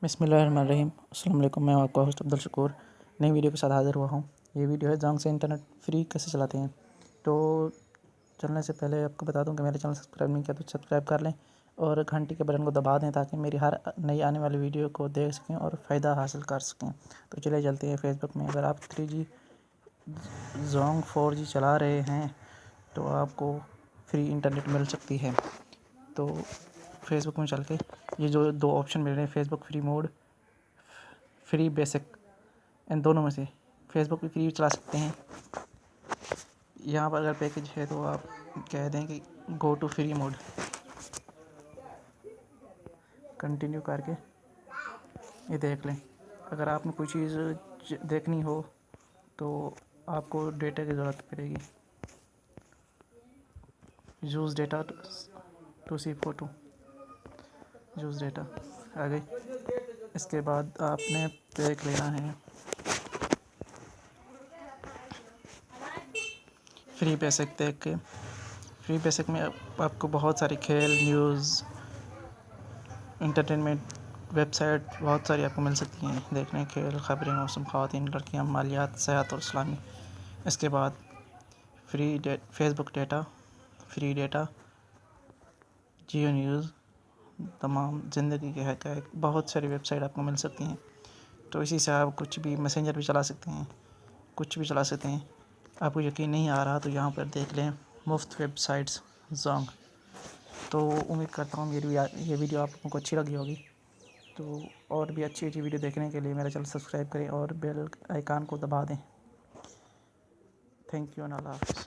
बिस्मिल्लाहिर्रहमानिर्रहीम। अस्सलाम वालेकुम। मैं आपका होस्ट अब्दुल शकूर नई वीडियो के साथ हाज़िर हुआ हूँ। ये वीडियो है जोंग से इंटरनेट फ्री कैसे चलाते हैं। तो चलने से पहले आपको बता दूं कि मेरे चैनल सब्सक्राइब नहीं किया तो सब्सक्राइब कर लें और घंटी के बटन को दबा दें ताकि मेरी हर नई आने वाली वीडियो को देख सकें और फ़ायदा हासिल कर सकें। तो चले चलते हैं फेसबुक में। अगर आप 3G जोंग 4G चला रहे हैं तो आपको फ्री इंटरनेट मिल सकती है। तो फेसबुक में चल के ये जो दो ऑप्शन मिल रहे हैं, Facebook free mode, free basic, इन दोनों में से फेसबुक भी फ्री चला सकते हैं। यहाँ पर अगर पैकेज है तो आप कह दें कि go to free mode, continue करके ये देख लें। अगर आपने कोई चीज़ देखनी हो तो आपको डेटा की ज़रूरत पड़ेगी। Use data to see photo, use data आ गई। इसके बाद आपने देख लेना है फ्री बेसिक। देख के फ्री बेसिक में आपको बहुत सारे खेल, न्यूज़, इंटरटेनमेंट, वेबसाइट बहुत सारी आपको मिल सकती हैं देखने। खेल, ख़बरें, मौसम, ख़वातीन, लड़कियाँ, मालियात, सेहत और इस्लामी। इसके बाद फेसबुक डेटा, फ्री डेटा, जियो न्यूज़, तमाम ज़िंदगी के हक़ाइक़, बहुत सारी वेबसाइट आपको मिल सकती हैं। तो इसी से आप कुछ भी मैसेंजर भी चला सकते हैं, कुछ भी चला सकते हैं। आपको यकीन नहीं आ रहा तो यहाँ पर देख लें मुफ्त वेबसाइट्स जोंग। तो उम्मीद करता हूँ ये वीडियो आप लोगों को अच्छी लगी होगी। तो और भी अच्छी वीडियो देखने के लिए मेरा चैनल सब्सक्राइब करें और बेल आइकन को दबा दें। थैंक यू एंड अल्लाह हाफ़िज़।